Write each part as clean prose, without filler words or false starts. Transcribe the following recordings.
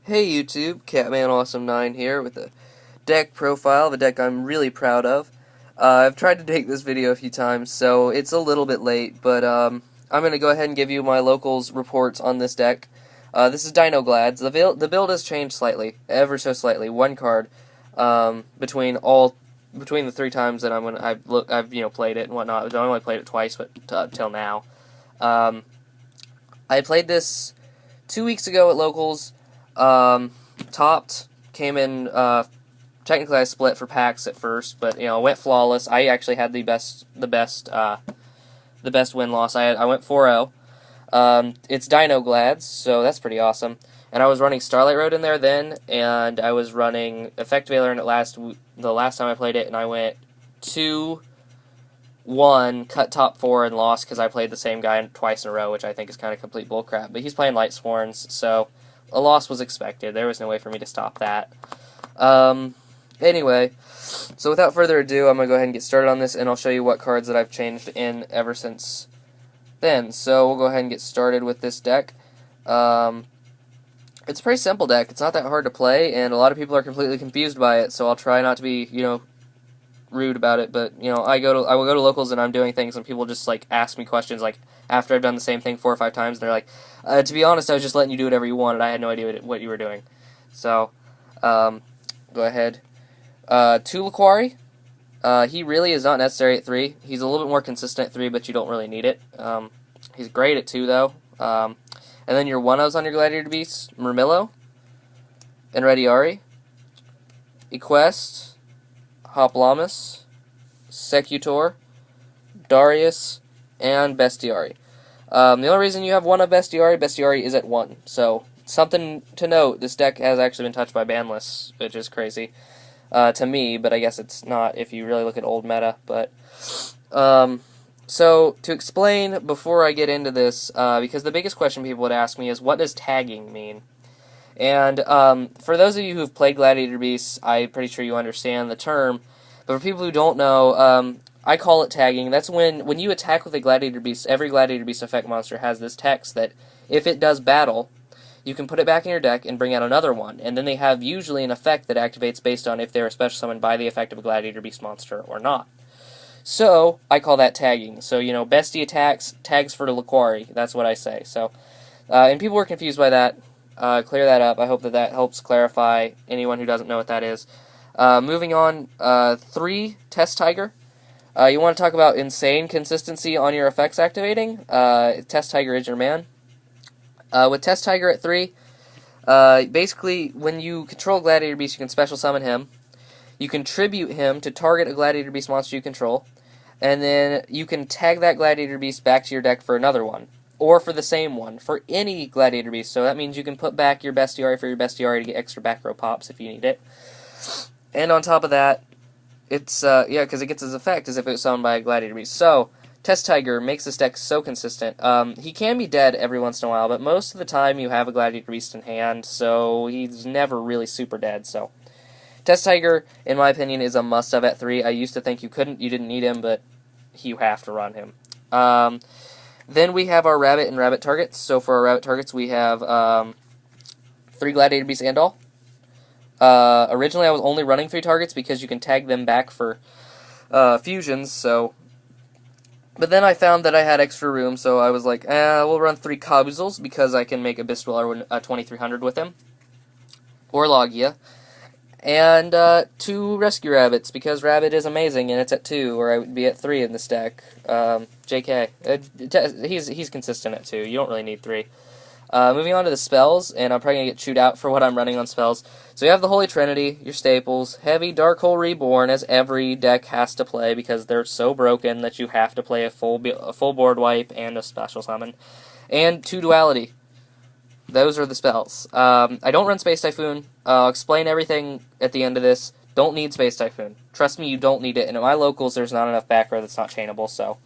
Hey YouTube, CatmanAwesome9 here with a deck profile, the deck I'm really proud of. I've tried to take this video a few times, so it's a little bit late, but I'm going to go ahead and give you my locals reports on this deck. This is Dino Glads. The build has changed slightly, ever so slightly, one card between the three times that I've played it and whatnot. I only played it twice, but till now. I played this 2 weeks ago at locals. Topped, came in, technically I split for packs at first, but, went flawless. I actually had the best win-loss. I went 4-0. It's Dino Glads, so that's pretty awesome. And I was running Starlight Road in there then, and I was running Effect Veiler in it the last time I played it, and I went 2-1, cut top 4, and lost because I played the same guy twice in a row, which I think is kind of complete bullcrap. But he's playing Light Sworns, so a loss was expected. There was no way for me to stop that. Anyway, so without further ado, I'm going to go ahead and get started on this, and I'll show you what cards that I've changed in ever since then. So we'll go ahead and get started with this deck. It's a pretty simple deck. It's not that hard to play, and a lot of people are completely confused by it, so I'll try not to be, rude about it, but, I will go to locals and I'm doing things, and people just, ask me questions, after I've done the same thing 4 or 5 times, and they're like, to be honest, I was just letting you do whatever you wanted. I had no idea what you were doing. So, go ahead. 2 Laquari. He really is not necessary at 3. He's a little bit more consistent at 3, but you don't really need it. He's great at 2, though. And then your 1-0s on your Gladiator Beasts, Murmillo, Enrediari, Equest, Hoplamus, Secutor, Darius, and Bestiari. The only reason you have one of Bestiari is at 1. So, something to note, this deck has actually been touched by ban lists, which is crazy to me, but I guess it's not if you really look at old meta. But so, to explain before I get into this, because the biggest question people would ask me is, what does tagging mean? And for those of you who've played Gladiator Beasts, I'm pretty sure you understand the term. But for people who don't know, I call it tagging. That's when you attack with a Gladiator Beast, every Gladiator Beast effect monster has this text that if it does battle, you can put it back in your deck and bring out another one. And then they have usually an effect that activates based on if they're a special summoned by the effect of a Gladiator Beast monster or not. So, I call that tagging. So, Bestie attacks, tags for the Laquari. That's what I say. So, and people were confused by that. Clear that up. I hope that helps clarify anyone who doesn't know what that is. Moving on, 3, Test Tiger. You want to talk about insane consistency on your effects activating? Test Tiger is your man. With Test Tiger at 3, basically, when you control Gladiator Beast, you can special summon him. You can tribute him to target a Gladiator Beast monster you control, and then you can tag that Gladiator Beast back to your deck for another one. Or for the same one, for any Gladiator Beast. So that means you can put back your Bestiari for your Bestiari to get extra back row pops if you need it. And on top of that, it's, because it gets his effect as if it was summoned by a Gladiator Beast. So, Test Tiger makes this deck so consistent. He can be dead every once in a while, but most of the time you have a Gladiator Beast in hand, so he's never really super dead, so. Test Tiger, in my opinion, is a must-have at 3. I used to think you didn't need him, but you have to run him. Then we have our Rabbit and Rabbit targets. So for our Rabbit targets, we have 3 Gladiator Beasts and all. Originally, I was only running 3 targets because you can tag them back for fusions. But then I found that I had extra room, so I was like, we'll run 3 Kabuzels because I can make a Beast Dweller 2300 with him, or Logia. And 2 Rescue Rabbits, because Rabbit is amazing, and it's at 2, or I would be at 3 in this deck. JK. He's consistent at 2. You don't really need 3. Moving on to the spells, and I'm probably going to get chewed out for what I'm running on spells. So you have the Holy Trinity, your staples, Heavy, Dark Hole Reborn, as every deck has to play, because they're so broken that you have to play a full board wipe and a special summon. And 2 Duality. Those are the spells. I don't run Space Typhoon. I'll explain everything at the end of this. Don't need Space Typhoon. Trust me, you don't need it. And at my locals, there's not enough back row that's not chainable, so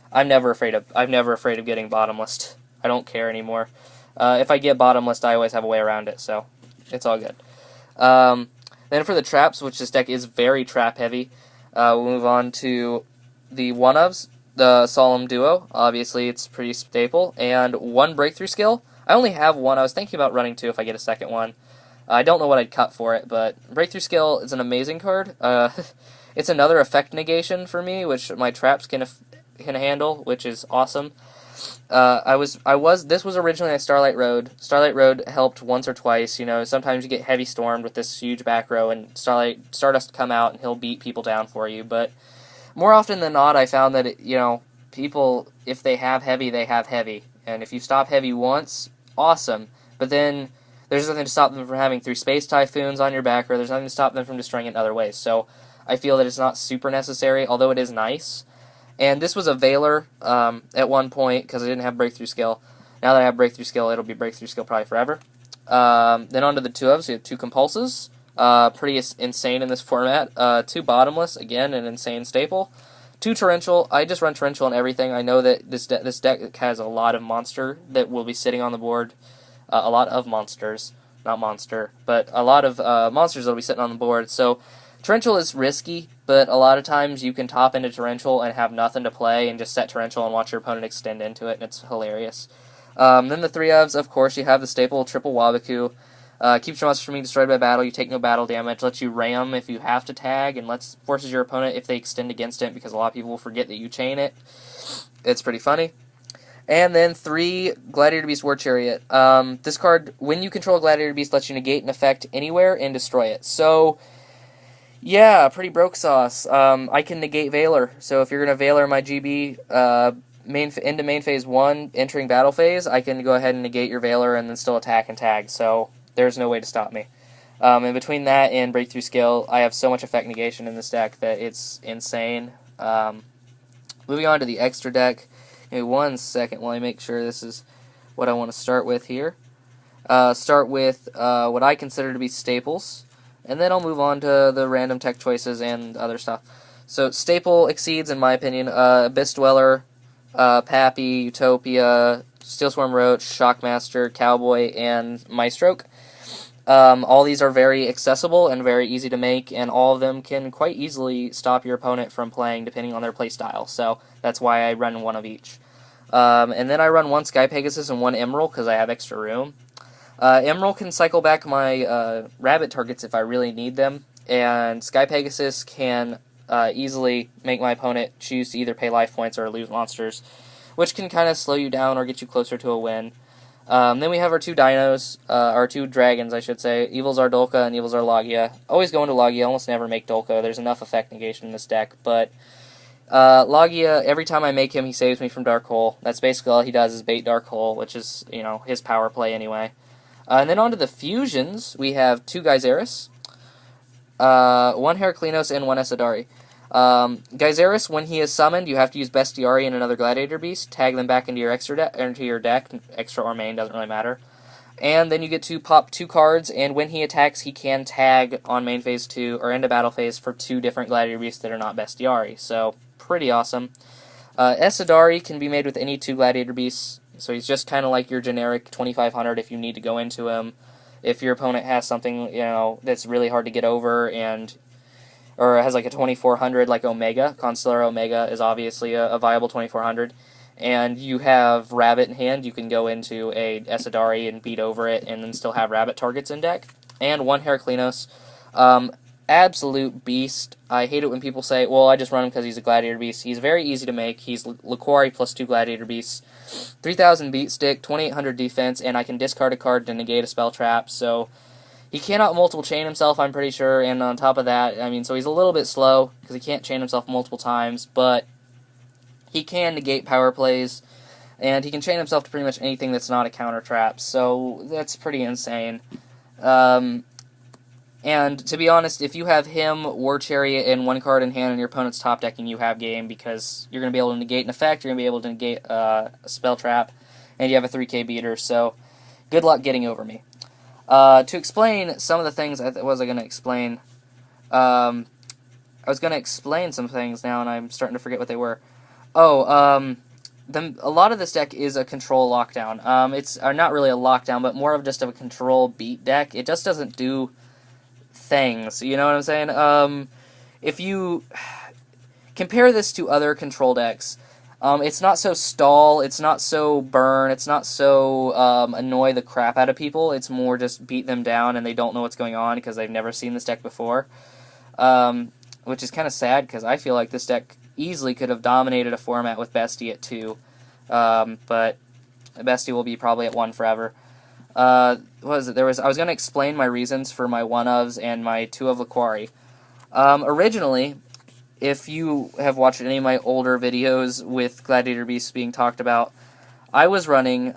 I'm never afraid of getting bottomless. I don't care anymore. If I get bottomless, I always have a way around it, so it's all good. Then for the traps, which this deck is very trap heavy, we'll move on to the one-ofs. The Solemn Duo, obviously it's pretty staple, and 1 breakthrough skill. I only have one. I was thinking about running two if I get a second one. I don't know what I'd cut for it, but Breakthrough Skill is an amazing card. It's another effect negation for me, which my traps can handle, which is awesome. This was originally a Starlight Road. Starlight Road helped once or twice. You know, sometimes you get heavy stormed with this huge back row, and Stardust come out and he'll beat people down for you. But more often than not, I found that people, if they have heavy, they have heavy, and if you stop heavy once, awesome. But then there's nothing to stop them from having 3 Space Typhoons on your back row. There's nothing to stop them from destroying it in other ways. So I feel that it's not super necessary, although it is nice. And this was a Veiler at one point, because I didn't have Breakthrough Skill. Now that I have Breakthrough Skill, it'll be Breakthrough Skill probably forever. Then on to the 2 ofs. We have 2 Compulses. Pretty insane in this format. 2 Bottomless, again, an insane staple. 2 Torrential. I just run Torrential and everything. I know that this deck has a lot of monster that will be sitting on the board. A lot of monsters. Not monster, but a lot of monsters that will be sitting on the board. So Torrential is risky, but a lot of times you can top into Torrential and have nothing to play and just set Torrential and watch your opponent extend into it, and it's hilarious. Then the 3 ofs, of course, you have the staple Triple Wabaku. Keeps your monsters from being destroyed by battle, you take no battle damage, lets you ram if you have to tag, and forces your opponent if they extend against it, because a lot of people will forget that you chain it. It's pretty funny. And then 3, Gladiator Beast War Chariot. This card, when you control Gladiator Beast, lets you negate an effect anywhere and destroy it. So yeah, pretty broke sauce. I can negate Veiler, so if you're going to Veiler my GB into main phase 1, entering battle phase, I can go ahead and negate your Veiler and then still attack and tag, so there's no way to stop me. And between that and Breakthrough Skill, I have so much effect negation in this deck that it's insane. Moving on to the extra deck. Give me 1 second while I make sure this is what I want to start with here. Start with what I consider to be staples. And then I'll move on to the random tech choices and other stuff. So staple exceeds, in my opinion, Abyss Dweller, Pappy, Utopia, Steel Swarm Roach, Shockmaster, Cowboy, and Maestroke. All these are very accessible and very easy to make, and all of them can quite easily stop your opponent from playing depending on their playstyle. So that's why I run 1 of each. And then I run 1 Sky Pegasus and 1 Emerald because I have extra room. Emerald can cycle back my rabbit targets if I really need them, and Sky Pegasus can easily make my opponent choose to either pay life points or lose monsters, which can kind of slow you down or get you closer to a win. Then we have our 2 dinos, our 2 dragons, I should say, Evil's Ardolka and Evil's Arlogia. Always go into Logia, almost never make Dolka. There's enough effect negation in this deck, but Logia, every time I make him, he saves me from Dark Hole. That's basically all he does is bait Dark Hole, which is, his power play anyway. And then on to the fusions, we have 2 Geyseris, 1 Heraclinos, and 1 Esadari. Geyseris, when he is summoned, you have to use Bestiari and another Gladiator Beast, tag them back into your deck, extra or main, doesn't really matter. And then you get to pop 2 cards, and when he attacks, he can tag on main phase 2, or into battle phase, for 2 different Gladiator Beasts that are not Bestiari, so pretty awesome. Esadari can be made with any 2 Gladiator Beasts, so he's just kind of like your generic 2500 if you need to go into him. If your opponent has something, that's really hard to get over, or has like a 2400 like Omega. Constellar Omega is obviously a viable 2400. And you have Rabbit in hand, you can go into a Esadari and beat over it and then still have Rabbit targets in deck. And 1 Heraclinos. Absolute beast. I hate it when people say, well, I just run him because he's a Gladiator Beast. He's very easy to make. He's Liquari plus 2 Gladiator Beasts. 3000 beat stick, 2800 defense, and I can discard a card to negate a spell trap, so he cannot multiple chain himself, I'm pretty sure, and on top of that, so he's a little bit slow, because he can't chain himself multiple times, but he can negate power plays, and he can chain himself to pretty much anything that's not a counter trap, so that's pretty insane. And to be honest, if you have him, War Chariot, and 1 card in hand, and your opponent's top decking, you have game, because you're going to be able to negate an effect, you're going to be able to negate a spell trap, and you have a 3k beater, so good luck getting over me. To explain some of the things, what was I going to explain? I was going to explain some things now, and I'm starting to forget what they were. A lot of this deck is a control lockdown. It's not really a lockdown, but more of just a control beat deck. It just doesn't do things, you know what I'm saying? If you compare this to other control decks, It's not so stall, it's not so burn, it's not so annoy the crap out of people, it's more just beat them down and they don't know what's going on because they've never seen this deck before. Which is kind of sad because I feel like this deck easily could have dominated a format with Bestie at 2, but Bestie will be probably at 1 forever. What was it? I was going to explain my reasons for my 1-ofs and my 2-of Laquari. Originally, if you have watched any of my older videos with Gladiator Beasts being talked about, I was running,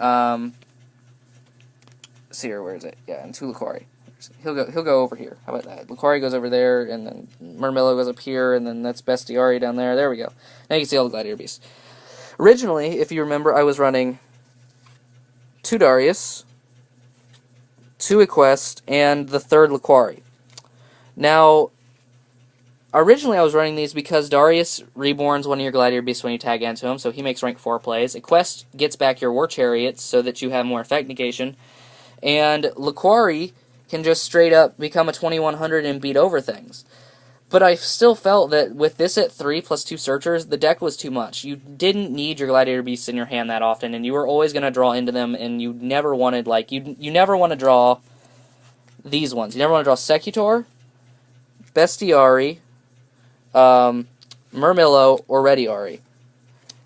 see here, where is it? Yeah, in 2 Laquari. He'll go over here. How about that? Laquari goes over there, and then Murmillo goes up here, and then that's Bestiari down there. There we go. Now you can see all the Gladiator Beasts. Originally, if you remember, I was running 2 Darius, 2 Equest, and the 3rd Laquari. Now, originally I was running these because Darius reborns one of your Gladiator Beasts when you tag into him, so he makes rank 4 plays. Equest gets back your War Chariots so that you have more effect negation. And Laquari can just straight up become a 2100 and beat over things. But I still felt that with this at 3 plus 2 Searchers, the deck was too much. You didn't need your Gladiator Beasts in your hand that often, and you were always going to draw into them, and you never wanted, like, you never want to draw these ones. You never want to draw Secutor, Bestiari, Murmillo, or Rediari.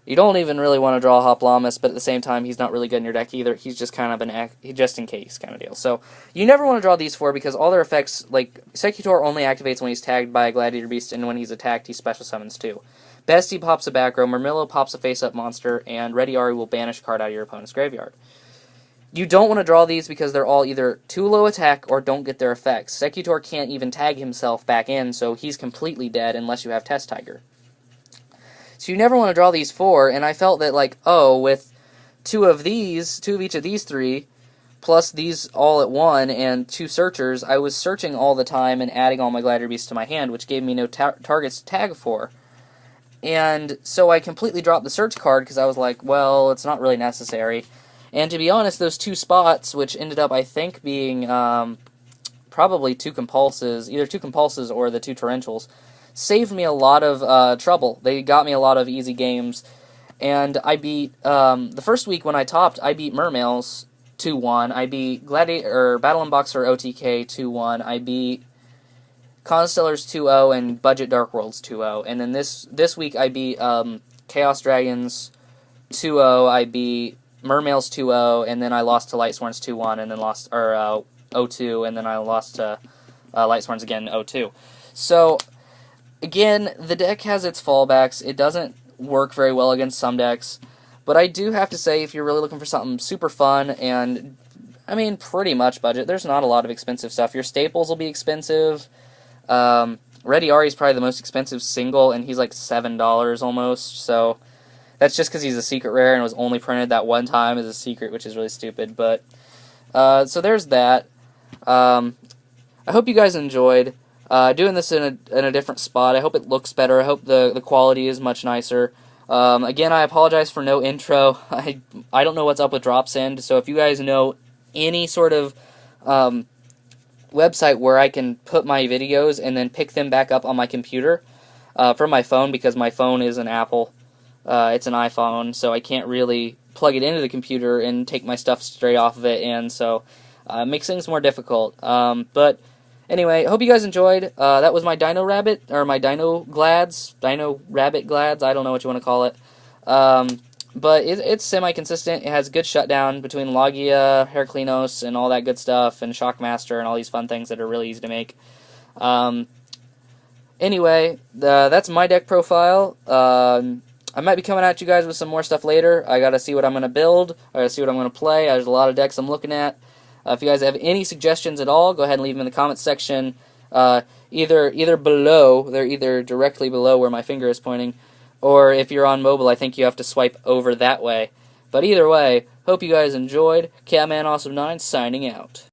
You don't even really want to draw Hoplamus, but at the same time, he's not really good in your deck either. He's just kind of an just in case kind of deal. So you never want to draw these 4 because all their effects, like Secutor only activates when he's tagged by a Gladiator Beast, and when he's attacked, he special summons too. Bestie pops a back row, Murmillo pops a face-up monster, and Rediari will banish a card out of your opponent's graveyard. You don't want to draw these because they're all either too low attack or don't get their effects. Secutor can't even tag himself back in, so he's completely dead unless you have Test Tiger. So you never want to draw these 4, and I felt that, like, oh, with 2 of each of these 3, plus these all at 1, and 2 Searchers, I was searching all the time and adding all my Gladiator Beasts to my hand, which gave me no targets to tag for. And so I completely dropped the search card because I was like, well, it's not really necessary. And to be honest, those 2 spots, which ended up, I think, being probably 2 Compulses, either 2 Compulses or the 2 Torrentials, saved me a lot of trouble. They got me a lot of easy games, and I beat, the first week when I topped, I beat Mermails 2-1, I beat Battle and Boxer OTK 2-1, I beat Constellars 2-0, and Budget Dark Worlds 2-0, and then this week I beat Chaos Dragons 2-0, I beat Mermails 2-0, and then I lost to Lightsworns 2-1, and then lost, 0-2, and then I lost to Lightsworns again 0-2. So, again, the deck has its fallbacks. It doesn't work very well against some decks, but I do have to say, if you're really looking for something super fun and, I mean, pretty much budget, there's not a lot of expensive stuff. Your staples will be expensive. Rediari is probably the most expensive single, and he's like $7 almost, so that's just because he's a secret rare and was only printed that one time as a secret, which is really stupid, but, so there's that. I hope you guys enjoyed. Doing this in a different spot. I hope it looks better. I hope the quality is much nicer. Again, I apologize for no intro. I don't know what's up with Dropsend, so if you guys know any sort of website where I can put my videos and then pick them back up on my computer from my phone, because my phone is an Apple, it's an iPhone, so I can't really plug it into the computer and take my stuff straight off of it, and so it makes things more difficult. But anyway, hope you guys enjoyed. That was my Dino Rabbit, or my Dino Rabbit Glads, I don't know what you want to call it. But it's semi-consistent. It has good shutdown between Logia, Heraclinos, and all that good stuff, and Shockmaster, and all these fun things that are really easy to make. Anyway, that's my deck profile. I might be coming at you guys with some more stuff later. I gotta see what I'm gonna build. I gotta see what I'm gonna play. There's a lot of decks I'm looking at. If you guys have any suggestions at all, go ahead and leave them in the comments section. Either below, they're either directly below where my finger is pointing, or if you're on mobile, I think you have to swipe over that way. But either way, hope you guys enjoyed. Catman Awesome 9 signing out.